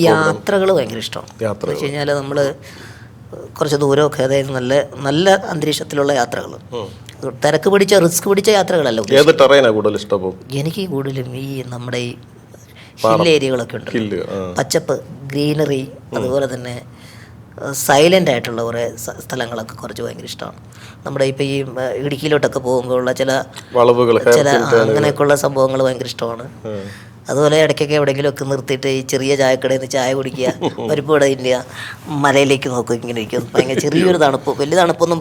യാത്രകൾ ഭയങ്കര ഇഷ്ടമാണ്. എന്ന് വെച്ച് കഴിഞ്ഞാൽ നമ്മൾ കുറച്ച് ദൂരമൊക്കെ, അതായത് നല്ല നല്ല അന്തരീക്ഷത്തിലുള്ള യാത്രകൾ, തിരക്ക് പിടിച്ച റിസ്ക് പിടിച്ച യാത്രകളല്ല. എനിക്ക് കൂടുതലും ഈ നമ്മുടെ ഈ ഹിൽ ഏരിയകളൊക്കെ ഉണ്ട്, പച്ചപ്പ്, ഗ്രീനറി, അതുപോലെ തന്നെ സൈലൻ്റ് ആയിട്ടുള്ള കുറേ സ്ഥലങ്ങളൊക്കെ കുറച്ച് ഭയങ്കര ഇഷ്ടമാണ്. നമ്മുടെ ഇപ്പോൾ ഈ ഇടുക്കിയിലോട്ടൊക്കെ പോകുമ്പോഴുള്ള ചില അങ്ങനെയൊക്കെയുള്ള സംഭവങ്ങൾ ഭയങ്കര ഇഷ്ടമാണ്. അതുപോലെ ഇടയ്ക്കൊക്കെ എവിടെയെങ്കിലുമൊക്കെ നിർത്തിയിട്ട് ഈ ചെറിയ ചായക്കടയിൽ നിന്ന് ചായ കുടിക്കുക, പരിപ്പ് വട തിന്നുക, മലയിലേക്ക് നോക്കുക, ഇങ്ങനെ ഇരിക്കും. ഭയങ്കര ചെറിയൊരു തണുപ്പ്, വലിയ തണുപ്പൊന്നും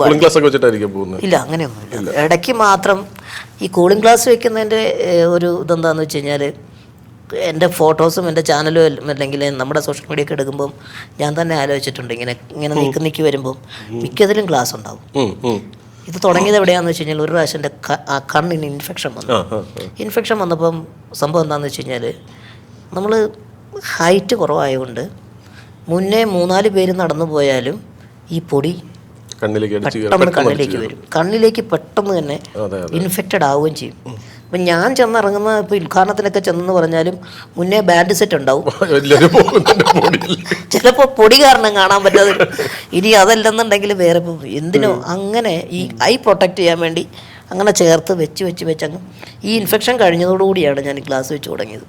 ഇല്ല, അങ്ങനെയൊന്നുമില്ല. ഇടയ്ക്ക് മാത്രം ഈ കൂളിംഗ് ഗ്ലാസ് വെക്കുന്നതിൻ്റെ ഒരു ഇതെന്താണെന്ന് വെച്ച് കഴിഞ്ഞാൽ, എൻ്റെ ഫോട്ടോസും എൻ്റെ ചാനലും അല്ലെങ്കിൽ നമ്മുടെ സോഷ്യൽ മീഡിയ ഒക്കെ എടുക്കുമ്പം ഞാൻ തന്നെ ആലോചിച്ചിട്ടുണ്ട്, ഇങ്ങനെ നീക്കി വരുമ്പം മിക്കതിലും ഗ്ലാസ് ഉണ്ടാവും. ഇത് തുടങ്ങിയത് എവിടെയാണെന്ന് വെച്ച് കഴിഞ്ഞാൽ, ഒരു പ്രാവശ്യം എൻ്റെ കണ്ണിന് ഇൻഫെക്ഷൻ വന്നപ്പം സംഭവം എന്താണെന്ന് വെച്ച് കഴിഞ്ഞാൽ, നമ്മൾ ഹൈറ്റ് കുറവായതുകൊണ്ട് മുന്നേ 3-4 പേര് നടന്നു പോയാലും ഈ പൊടി പെട്ടെന്ന് കണ്ണിലേക്ക് വരും. കണ്ണിലേക്ക് പെട്ടെന്ന് തന്നെ ഇൻഫെക്റ്റഡ് ആവുകയും ചെയ്യും. അപ്പം ഞാൻ ചെന്നിറങ്ങുന്ന, ഇപ്പോൾ ഉദ്ഘാടനത്തിനൊക്കെ ചെന്നെന്ന് പറഞ്ഞാലും മുന്നേ ബാൻഡ് സെറ്റ് ഉണ്ടാവും, ചിലപ്പോൾ പൊടി കാരണം കാണാൻ പറ്റാതെ. ഇനി അതല്ലെന്നുണ്ടെങ്കിൽ വേറെ എന്തിനോ അങ്ങനെ ഈ ഐ പ്രൊട്ടക്റ്റ് ചെയ്യാൻ വേണ്ടി അങ്ങനെ ചേർത്ത് വെച്ച് അങ്ങ് ഈ ഇൻഫെക്ഷൻ കഴിഞ്ഞതോടുകൂടിയാണ് ഞാൻ ഗ്ലാസ് വെച്ച് തുടങ്ങിയത്.